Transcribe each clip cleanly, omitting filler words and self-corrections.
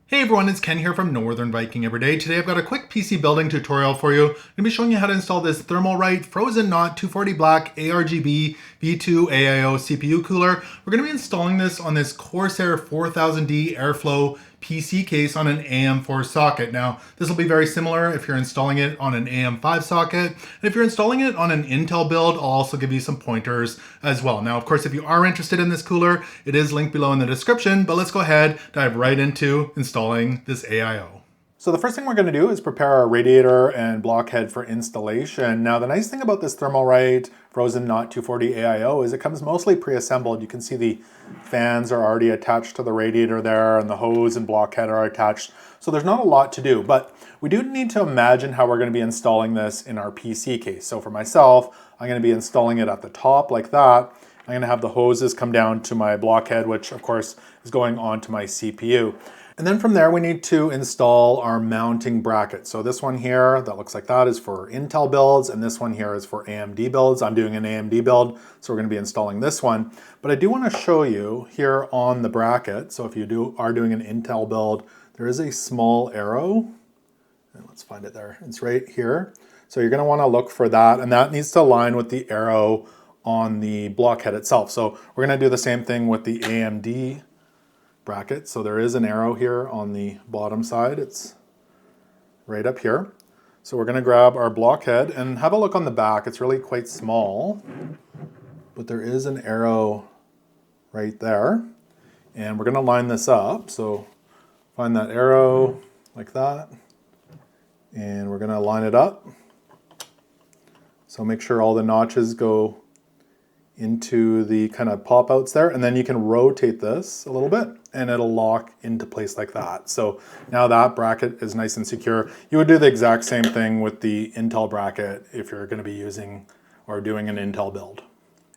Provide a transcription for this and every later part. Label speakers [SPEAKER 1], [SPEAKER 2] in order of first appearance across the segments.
[SPEAKER 1] Hey everyone, it's Ken here from Northern Viking Everyday. Today I've got a quick PC building tutorial for you. I'm going to be showing you how to install this Thermalright Frozen Notte 240 Black ARGB V2 AIO CPU cooler. We're going to be installing this on this Corsair 4000D Airflow PC case on an AM4 socket. Now, this will be very similar if you're installing it on an AM5 socket. And if you're installing it on an Intel build, I'll also give you some pointers as well. Now, of course, if you are interested in this cooler, it is linked below in the description, but let's go ahead, dive right into installing this AIO. So the first thing we're going to do is prepare our radiator and blockhead for installation. Now the nice thing about this Thermalright Frozen Notte 240 AIO is it comes mostly pre-assembled. You can see the fans are already attached to the radiator there, and the hose and blockhead are attached. So there's not a lot to do, but we do need to imagine how we're going to be installing this in our PC case. So for myself, I'm going to be installing it at the top like that. I'm going to have the hoses come down to my blockhead, which of course is going onto my CPU. And then from there, we need to install our mounting bracket. So this one here that looks like that is for Intel builds, and this one here is for AMD builds. I'm doing an AMD build, so we're going to be installing this one. But I do want to show you here on the bracket. So if you are doing an Intel build, there is a small arrow. And let's find it there. It's right here. So you're going to want to look for that, and that needs to align with the arrow on the blockhead itself. So we're going to do the same thing with the AMD bracket. So there is an arrow here on the bottom side. It's right up here. So we're going to grab our blockhead and have a look on the back. It's really quite small, but there is an arrow right there. And we're going to line this up. So find that arrow like that. And we're going to line it up. So make sure all the notches go into the kind of pop outs there, and then you can rotate this a little bit and it'll lock into place like that. So now that bracket is nice and secure. You would do the exact same thing with the Intel bracket if you're going to be using or doing an Intel build.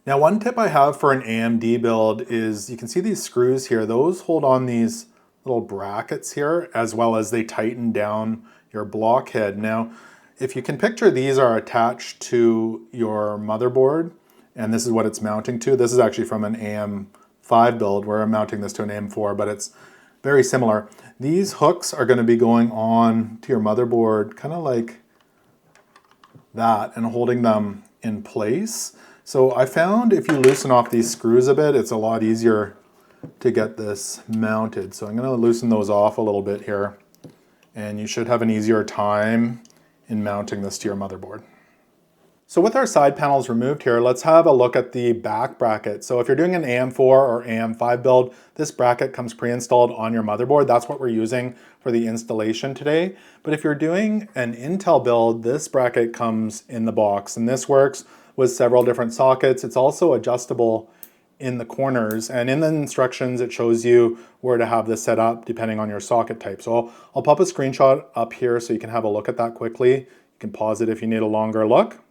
[SPEAKER 1] Now one tip I have for an AMD build is you can see these screws here. Those hold on these little brackets here, as well as they tighten down your blockhead. Now if you can picture, these are attached to your motherboard, and this is what it's mounting to. This is actually from an AM5 build where I'm mounting this to an AM4, but it's very similar. These hooks are going to be going on to your motherboard kind of like that and holding them in place. So I found if you loosen off these screws a bit, it's a lot easier to get this mounted. So I'm going to loosen those off a little bit here, and you should have an easier time in mounting this to your motherboard. So with our side panels removed here, let's have a look at the back bracket. So if you're doing an AM4 or AM5 build, this bracket comes pre-installed on your motherboard. That's what we're using for the installation today. But if you're doing an Intel build, this bracket comes in the box, and this works with several different sockets. It's also adjustable in the corners, and in the instructions it shows you where to have this set up depending on your socket type. So I'll pop a screenshot up here so you can have a look at that quickly. You can pause it if you need a longer look.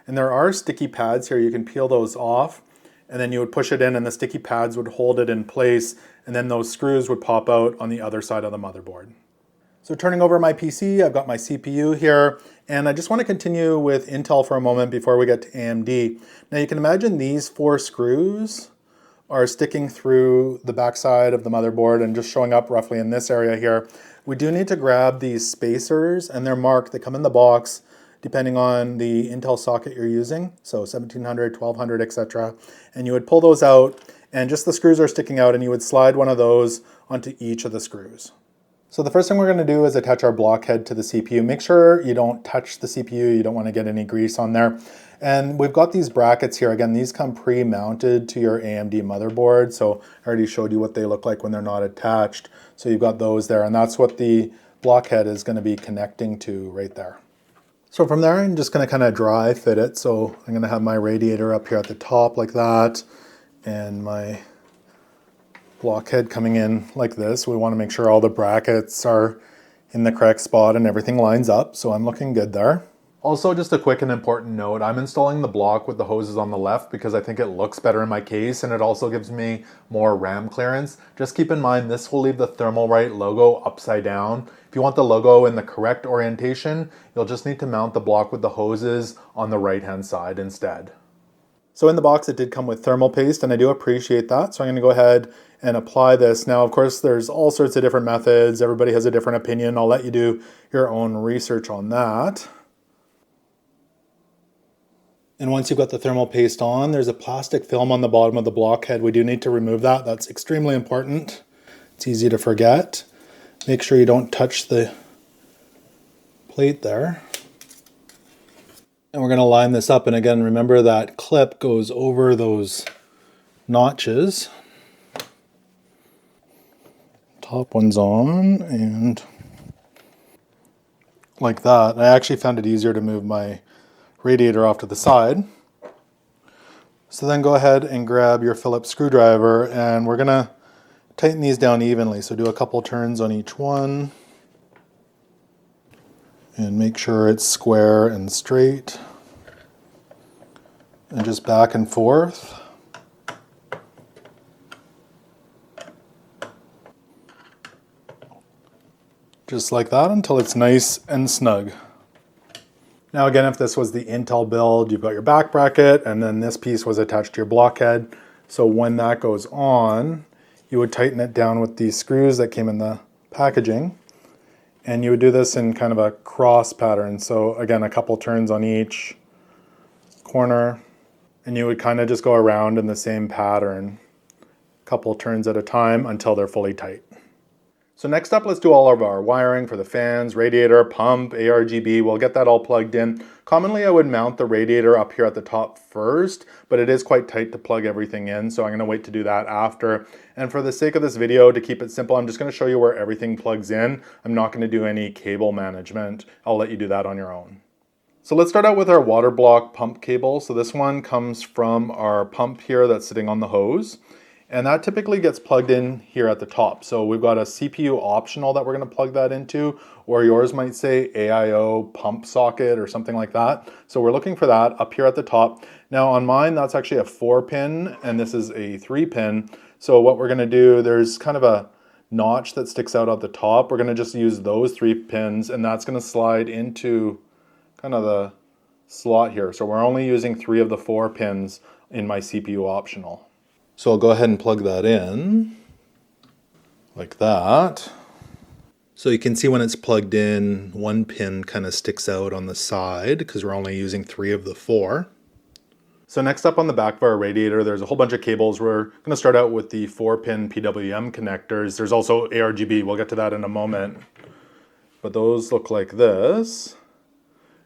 [SPEAKER 1] And there are sticky pads here. You can peel those off, and then you would push it in and the sticky pads would hold it in place, and then those screws would pop out on the other side of the motherboard. So turning over my PC, I've got my CPU here, and I just want to continue with Intel for a moment before we get to AMD. Now you can imagine these 4 screws are sticking through the backside of the motherboard and just showing up roughly in this area here. We do need to grab these spacers, and they're marked. They come in the box depending on the Intel socket you're using, so 1700, 1200, etc. And you would pull those out, and just the screws are sticking out, and you would slide one of those onto each of the screws. So the first thing we're going to do is attach our blockhead to the CPU. Make sure you don't touch the CPU, you don't want to get any grease on there. And we've got these brackets here. Again, these come pre-mounted to your AMD motherboard, so I already showed you what they look like when they're not attached. So you've got those there, and that's what the blockhead is going to be connecting to right there. So from there, I'm just going to kind of dry fit it. So I'm going to have my radiator up here at the top like that, and my blockhead coming in like this. We want to make sure all the brackets are in the correct spot and everything lines up. So I'm looking good there. Also, just a quick and important note, I'm installing the block with the hoses on the left because I think it looks better in my case, and it also gives me more RAM clearance. Just keep in mind, this will leave the Thermalright logo upside down. If you want the logo in the correct orientation, you'll just need to mount the block with the hoses on the right-hand side instead. So in the box it did come with thermal paste, and I do appreciate that. So I'm going to go ahead and apply this. Now, of course, there's all sorts of different methods. Everybody has a different opinion. I'll let you do your own research on that. And once you've got the thermal paste on, there's a plastic film on the bottom of the block head. We do need to remove that. That's extremely important. It's easy to forget. Make sure you don't touch the plate there. And we're going to line this up. And again, remember that clip goes over those notches. Top one's on, and like that. I actually found it easier to move my radiator off to the side. So then go ahead and grab your Phillips screwdriver, and we're going to tighten these down evenly. So do a couple turns on each one and make sure it's square and straight, and just back and forth. Just like that until it's nice and snug. Now again, if this was the Intel build, you've got your back bracket, and then this piece was attached to your block head. So when that goes on, you would tighten it down with these screws that came in the packaging. And you would do this in kind of a cross pattern. So again, a couple turns on each corner, and you would kind of just go around in the same pattern, a couple turns at a time until they're fully tight. So next up, let's do all of our wiring for the fans, radiator, pump, ARGB. We'll get that all plugged in. Commonly, I would mount the radiator up here at the top first, but it is quite tight to plug everything in, so I'm going to wait to do that after. And for the sake of this video, to keep it simple, I'm just going to show you where everything plugs in. I'm not going to do any cable management. I'll let you do that on your own. So let's start out with our water block pump cable. So this one comes from our pump here that's sitting on the hose. And that typically gets plugged in here at the top. So we've got a CPU optional that we're going to plug that into, or yours might say AIO pump socket or something like that. So we're looking for that up here at the top. Now on mine, that's actually a 4-pin, and this is a 3-pin. So what we're going to do, there's kind of a notch that sticks out at the top. We're going to just use those 3 pins, and that's going to slide into kind of the slot here. So we're only using 3 of the 4 pins in my CPU optional. So I'll go ahead and plug that in like that. So you can see when it's plugged in, 1 pin kind of sticks out on the side because we're only using 3 of the 4. So next up on the back of our radiator, there's a whole bunch of cables. We're going to start out with the 4-pin PWM connectors. There's also ARGB. We'll get to that in a moment. But those look like this,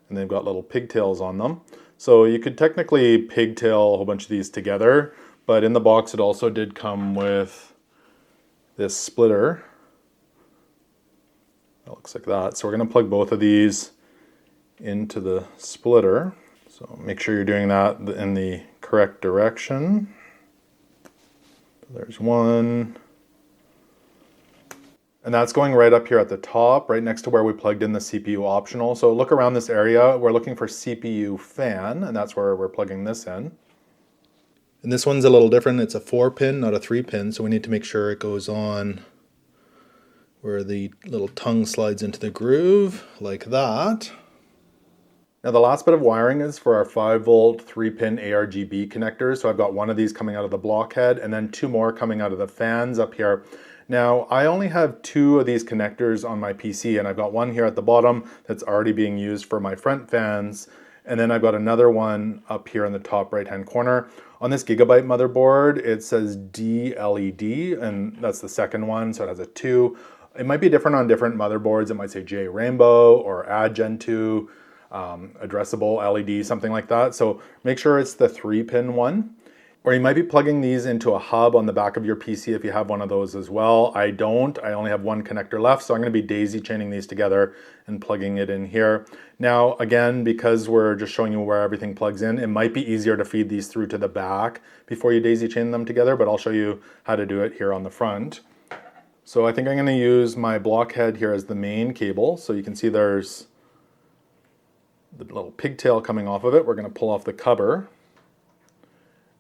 [SPEAKER 1] and they've got little pigtails on them. So you could technically pigtail a whole bunch of these together. But in the box, it also did come with this splitter. It looks like that. So we're going to plug both of these into the splitter. So make sure you're doing that in the correct direction. There's one. And that's going right up here at the top, right next to where we plugged in the CPU optional. So look around this area. We're looking for CPU fan, and that's where we're plugging this in. And this one's a little different. It's a 4-pin, not a 3-pin, so we need to make sure it goes on where the little tongue slides into the groove, like that. Now the last bit of wiring is for our 5-volt 3-pin ARGB connectors. So I've got one of these coming out of the block head, and then 2 more coming out of the fans up here. Now I only have 2 of these connectors on my PC, and I've got one here at the bottom that's already being used for my front fans. And then I've got another one up here in the top right-hand corner. On this Gigabyte motherboard, it says D-LED, and that's the second one, so it has a 2. It might be different on different motherboards. It might say J Rainbow or Add Gen 2, addressable LED, something like that. So make sure it's the 3-pin one. Or you might be plugging these into a hub on the back of your PC if you have one of those as well. I don't. I only have one connector left, so I'm going to be daisy chaining these together and plugging it in here. Now, again, because we're just showing you where everything plugs in, it might be easier to feed these through to the back before you daisy chain them together, but I'll show you how to do it here on the front. So I think I'm going to use my block head here as the main cable. So you can see there's the little pigtail coming off of it. We're going to pull off the cover.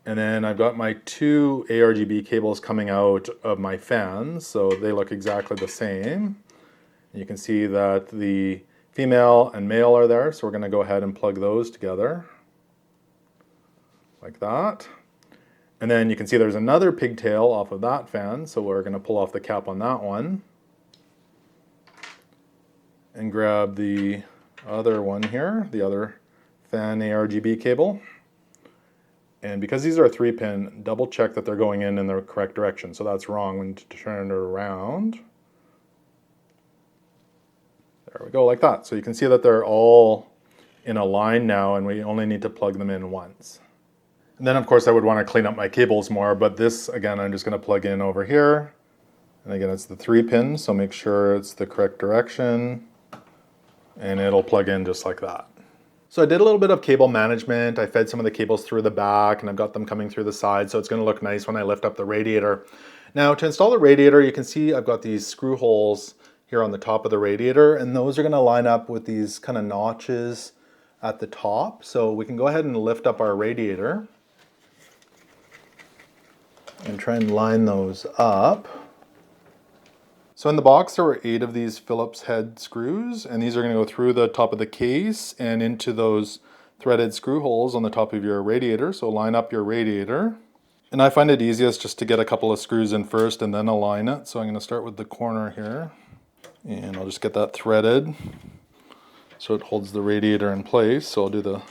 [SPEAKER 1] And then I've got my 2 ARGB cables coming out of my fans, so they look exactly the same. You can see that the female and male are there, so we're going to go ahead and plug those together. like that. And then you can see there's another pigtail off of that fan, so we're going to pull off the cap on that one. And grab the other one here, the other fan ARGB cable. And because these are a 3-pin, double check that they're going in the correct direction. So that's wrong. We need to turn it around. There we go, like that. So you can see that they're all in a line now, and we only need to plug them in once. And then of course I would want to clean up my cables more, but this, again, I'm just going to plug in over here. And again, it's the 3-pin, so make sure it's the correct direction. And it'll plug in just like that. So I did a little bit of cable management. I fed some of the cables through the back, and I've got them coming through the side, so it's going to look nice when I lift up the radiator. Now to install the radiator, you can see I've got these screw holes here on the top of the radiator, and those are going to line up with these kind of notches at the top. So we can go ahead and lift up our radiator and try and line those up. So in the box there were 8 of these Phillips head screws, and these are going to go through the top of the case and into those threaded screw holes on the top of your radiator. So line up your radiator. And I find it easiest just to get a couple of screws in first and then align it. So I'm going to start with the corner here, and I'll just get that threaded so it holds the radiator in place. So I'll do the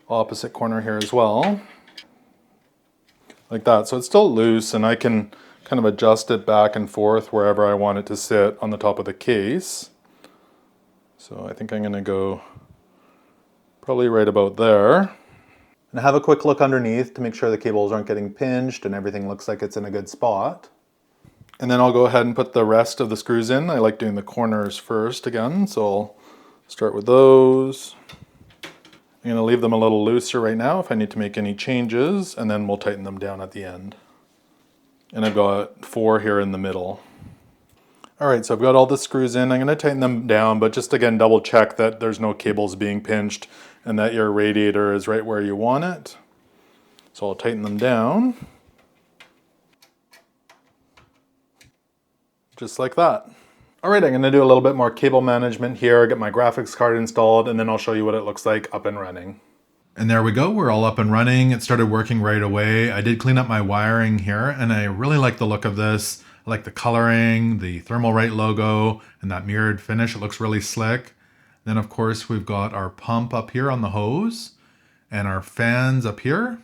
[SPEAKER 1] opposite corner here as well, like that. So it's still loose, and I can kind of adjust it back and forth wherever I want it to sit on the top of the case. So I think I'm going to go probably right about there. And have a quick look underneath to make sure the cables aren't getting pinched and everything looks like it's in a good spot. And then I'll go ahead and put the rest of the screws in. I like doing the corners first again, so I'll start with those. I'm going to leave them a little looser right now if I need to make any changes, and then we'll tighten them down at the end. And I've got 4 here in the middle. Alright, so I've got all the screws in. I'm going to tighten them down, but just again double check that there's no cables being pinched and that your radiator is right where you want it. So I'll tighten them down. Just like that. Alright, I'm going to do a little bit more cable management here, get my graphics card installed, and then I'll show you what it looks like up and running. And there we go, we're all up and running. It started working right away. I did clean up my wiring here, and I really like the look of this. I like the coloring, the Thermalright logo, and that mirrored finish. It looks really slick. Then of course we've got our pump up here on the hose, and our fans up here.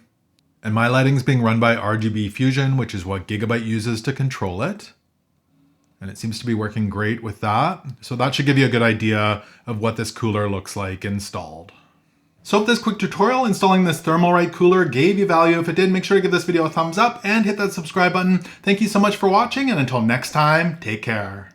[SPEAKER 1] And my lighting's being run by RGB Fusion, which is what Gigabyte uses to control it. And it seems to be working great with that. So that should give you a good idea of what this cooler looks like installed. So hope this quick tutorial installing this Thermalright cooler gave you value. If it did, make sure to give this video a thumbs up and hit that subscribe button. Thank you so much for watching, and until next time, take care.